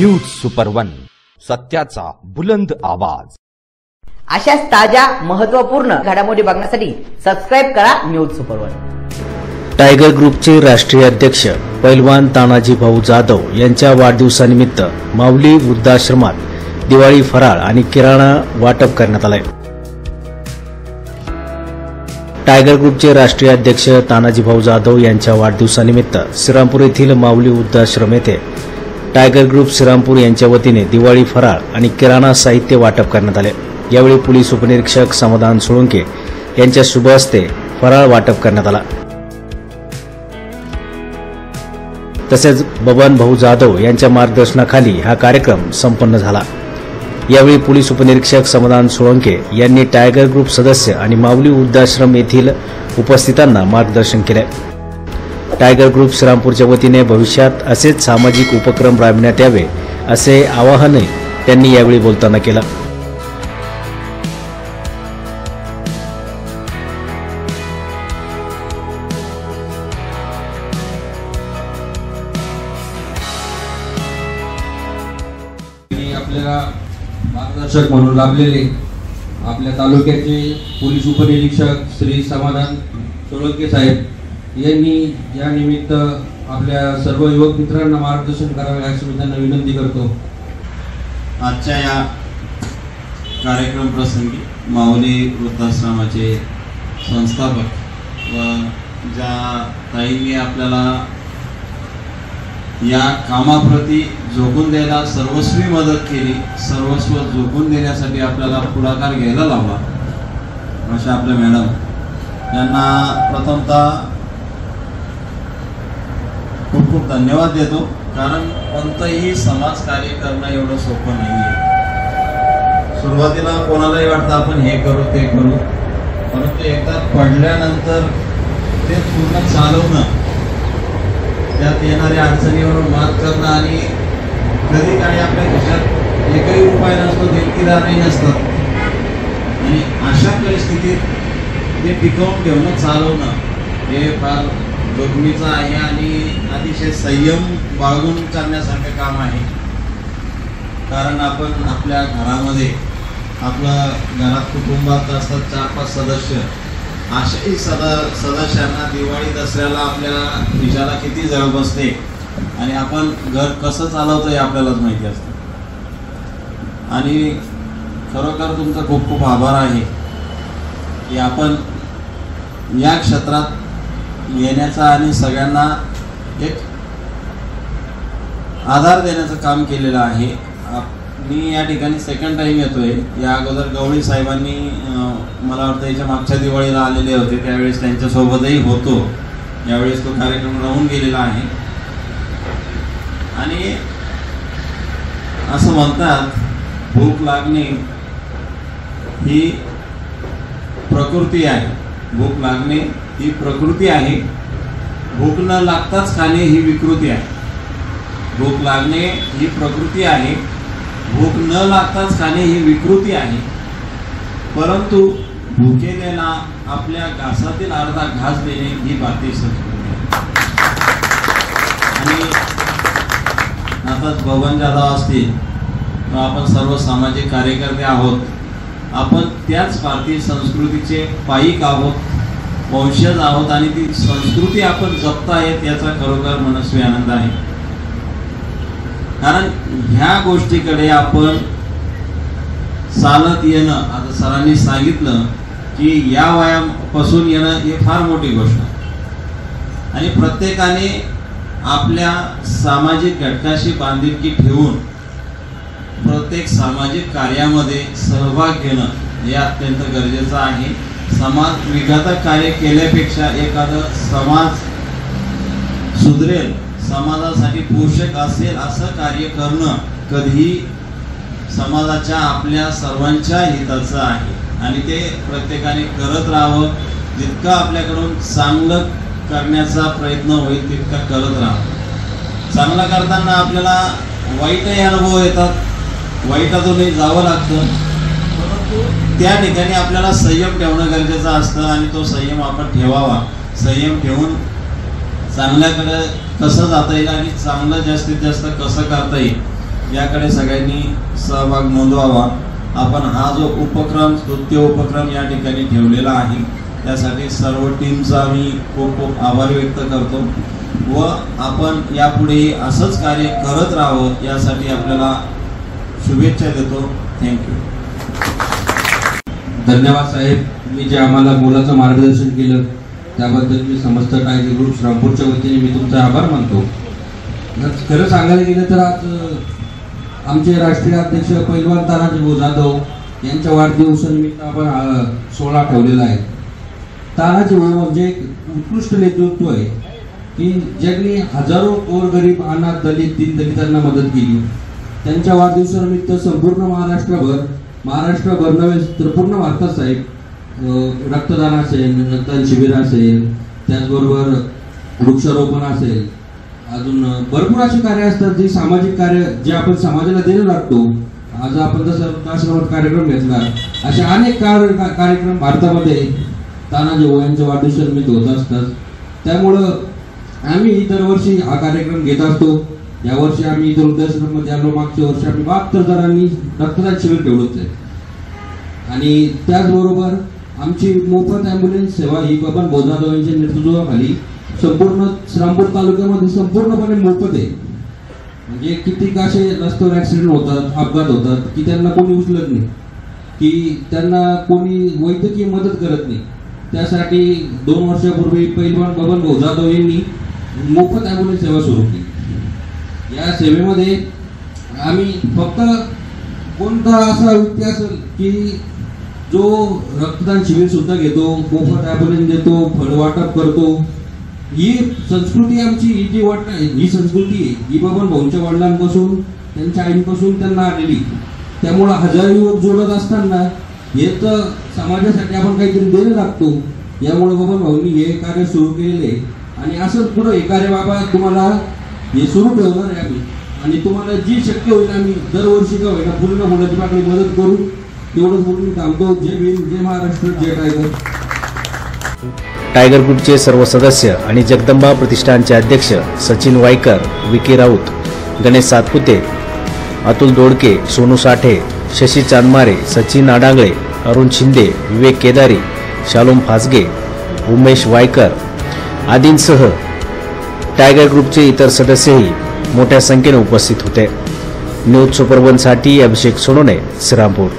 News super one, सत्याचा बुलंद आवाज। अशाच ताज्या महत्त्वपूर्ण घडामोडी बघण्यासाठी सबस्क्राइब करा न्यूज सुपर वन। टायगर ग्रुपचे राष्ट्रीय अध्यक्ष पैलवान तानाजी भाऊ जाधव यांच्या वाढदिवसानिमित्त माऊली वृद्धाश्रमात दिवाळी फराळ आणि किराणा वाटप करण्यात आले। टायगर ग्रुपचे राष्ट्रीय अध्यक्ष तानाजी भाऊ जाधव यांच्या वाढदिवसानिमित्त श्रीरामपूर येथील माऊली वृद्धाश्रम येथे टायगर ग्रुप श्रीरामपूर यांच्या वतीने दिवाळी फराळ आणि किराणा साहित्य वाटप करण्यात आले। यावेळी पोलीस उपनिरीक्षक समाधान सोळंके यांच्या शुभ हस्ते फराळ वाटप करण्यात आला। तसेच बबन भाऊ जाधव यांच्या मार्गदर्शनाखाली हा कार्यक्रम संपन्न झाला। यावेळी पोलीस उपनिरीक्षक समाधान सोळंके यांनी टायगर ग्रुप सदस्य आणि माऊली वृद्धाश्रम येथील उपस्थितांना मार्गदर्शन केले। टायगर ग्रुप श्रीरामपूरच्या वतीने भविष्यात असेच सामाजिक उपक्रम राबविण्यात यावे असे आवाहनही त्यांनी यावेळी बोलताना केलं। आपल्याला मार्गदर्शक म्हणून लाभलेले आपल्या तालुक्याचे पोलीस उपनिरीक्षक श्री समाधान सोळंके साहेब यांनी या निमित्त आपल्या सर्व युवक मित्रांना मार्गदर्शन करावे अशी मी त्यांना विनंती करतो। आजच्या या कार्यक्रम प्रसंगी माऊली वृद्धाश्रमाचे संस्थापक व ज्या ताईंनी आपल्याला या कामाप्रती झोकून द्यायला सर्वस्वी मदत केली, सर्वस्व झोकून देण्यासाठी आपल्याला पुढाकार घ्यायला लावला, अशा आपल्या मॅडम यांना प्रथमतः खूप खूप धन्यवाद देतो। कारण कोणतंही समाज कार्य करणं एवढं सोपं नाही आहे। सुरुवातीला कोणालाही वाटतं आपण हे करू ते करू, परंतु एकदा पडल्यानंतर ते पूर्ण चालवणं, त्यात येणाऱ्या अडचणीवर मात करणं आणि कधी काळी आपल्या खिशात एकही उपाय नसतो, देणगीदारही नसतात आणि अशा परिस्थितीत ते टिकवून ठेवणं, चालवणं हे फार जोखमीचं आहे आणि अतिशय संयम बाळगून करण्यासारखं काम आहे। कारण आपण आपल्या घरामध्ये आपलं घरात कुटुंबात असतात 4-5 सदस्य, अशाही सदस्यांना दिवाळी दसऱ्याला आपल्या खिशाला किती जळ बसते आणि आपण घर कसं चालवतो हे आपल्यालाच माहिती असतं। आणि खरोखर तुमचा खूप खूप आभार आहे की आपण या क्षेत्रात येण्याचा आणि सगळ्यांना एक आधार देण्याचं काम केलेलं आहे। मी या ठिकाणी सेकंड टाइम येतोय। या अगोदर गवळी साहेबांनी मला वाटतं याच्या मागच्या दिवाळीला आलेले होते, त्यावेळेस त्यांच्यासोबतही होतो। यावेळेस तो कार्यक्रम राहून गेलेला आहे आणि असं म्हणतात भूक लागणे ही प्रकृती आहे, भूक लागणे ही प्रकृती आहे, भूक न लागताच खाणे ही विकृती आहे। भूक लागणे ही प्रकृती आहे, भूक न लागताच खाणे ही विकृती आहे, परंतु भुकेलेला आपल्या घासातील अर्धा घास देणे ही भारतीय संस्कृती आहे। आणि आता बबन जाधव असतील, आपण सर्व सामाजिक कार्यकर्ते आहोत, आपण त्याच भारतीय संस्कृतीचे पाईक आहोत, वंशज आहोत आणि ती संस्कृती आपण जपत आहेत याचा खरोखर मनस्वी आनंद आहे। कारण ह्या गोष्टीकडे आपण चालत येणं, आता सरांनी सांगितलं की या वयापासून येणं ही फार मोठी गोष्ट आहे आणि प्रत्येकाने आपल्या सामाजिक घटकाशी बांधिलकी ठेवून प्रत्येक सामाजिक कार्यामध्ये सहभाग घेणं हे अत्यंत गरजेचं आहे। समाज विघातक कार्य केल्यापेक्षा एखादं समाज सुधरेल, समाजासाठी पोषक असेल असं कार्य करणं कधीही समाजाच्या आपल्या सर्वांच्या हिताचं आहे आणि ते प्रत्येकाने करत राहावं। जितकं आपल्याकडून चांगलं करण्याचा प्रयत्न होईल तितका करत राहावं। चांगलं करताना आपल्याला वाईटही अनुभव येतात, वाईटातूनही जावं लागतं, परंतु त्या ठिकाणी आपल्याला संयम ठेवणं गरजेचं असतं आणि तो संयम आपण ठेवावा। संयम ठेवून चांगल्याकडे कसं जाता येईल आणि चांगलं जास्तीत जास्त कसं करता येईल याकडे सगळ्यांनी सहभाग नोंदवावा. आपण हा जो उपक्रम स्तुत्य उपक्रम या ठिकाणी ठेवलेला आहे त्यासाठी सर्व टीमचा मी खूप खूप आभार व्यक्त करतो व आपण यापुढे असंच कार्य करत राहावं यासाठी आपल्याला शुभेच्छा देतो. थँक्यू. धन्यवाद साहेब. मी जे आम्हाला मोलाचं मार्गदर्शन केलं त्याबद्दल मी समस्त टायगर ग्रुप श्रामपूरच्या वतीने मी तुमचा आभार मानतो. खरं सांगायला गेलं तर आज आमचे राष्ट्रीय अध्यक्ष पैलवान तानाजी भाऊ जाधव यांच्या वाढदिवसानिमित्त आपण सोहळा ठेवलेला आहे. तानाजी भाऊ म्हणजे एक उत्कृष्ट नेतृत्व आहे की ज्यांनी हजारो गोरगरीब अनाथ दलित दीनदलितांना मदत केली. त्यांच्या वाढदिवसानिमित्त संपूर्ण महाराष्ट्रभर नव्हे तर पूर्ण भारतात साहेब रक्तदान असेल, रक्तदान शिबिर असेल, त्याचबरोबर वृक्षारोपण असेल, अजून भरपूर अशी कार्य असतात जी सामाजिक कार्य जे आपण समाजाला देणं लागतो. आज आपण जसं आश्रमात कार्यक्रम घेतला असे अनेक कार्यक्रम भारतामध्ये तानाजी भाऊ यांच्या वाढदिवसानिमित्त होत असतात. त्यामुळं आम्ही दरवर्षी हा कार्यक्रम घेत असतो. यावर्षी आम्ही इतर वृद्धाश्रममध्ये आलो. मागच्या वर्षी आम्ही 72 जणांनी रक्तदान शिबिर ठेवलंच आहे. आणि त्याचबरोबर आमची मोफत ॲम्ब्युलन्स सेवा ही बबन भाऊ जाधव यांच्या नेतृत्वाखाली संपूर्ण श्रामपूर तालुक्यामध्ये संपूर्णपणे मोफत आहे. म्हणजे किती असे रस्त्यावर ऍक्सिडेंट होतात, अपघात होतात की त्यांना कोणी उचलत नाही, की त्यांना कोणी वैद्यकीय मदत करत नाही. त्यासाठी 2 वर्षापूर्वी पैलवान बबन भाऊ जाधव यांनी मोफत ॲम्ब्युलन्स सेवा सुरू केली. या सेवेमध्ये आम्ही फक्त कोणता असा व्यक्ती असेल की जो रक्तदान शिबिर सुद्धा घेतो, मोफत ॲम्ब्युलन्स देतो, फळ वाटप करतो. ही संस्कृती आमची ही संस्कृती आहे ही बबन भाऊंच्या वडिलांपासून त्यांच्या आईपासून त्यांना आलेली. त्यामुळं हजार युवक जोडत असताना हे तर समाजासाठी आपण काहीतरी देणं लागतो. यामुळे बबन भाऊंनी हे कार्य सुरू केलेले आणि असंच पुढे हे कार्य बाबा तुम्हाला हे सुरू ठेवणार आहे आम्ही. आणि तुम्हाला जी शक्य होईल आम्ही दरवर्षी का होईना पूर्ण मुलाची पाकळी मदत करू. तेवढंच बोलून थांबतो. जय भीम, जय महाराष्ट्र, जय टायगर. टायगर ग्रुपचे सर्व सदस्य आणि जगदंबा प्रतिष्ठानचे अध्यक्ष सचिन वायकर, विकी राऊत, गणेश सातपुते, अतुल दोडके, सोनू साठे, शशी चांदमारे, सचिन आडांगळे, अरुण शिंदे, विवेक केदारी, शालोम फासगे, उमेश वायकर आदींसह टायगर ग्रुपचे इतर सदस्यही मोठ्या संख्येने उपस्थित होते. न्यूज सुपर 1 साठी अभिषेक सोनोने, श्रामपूर.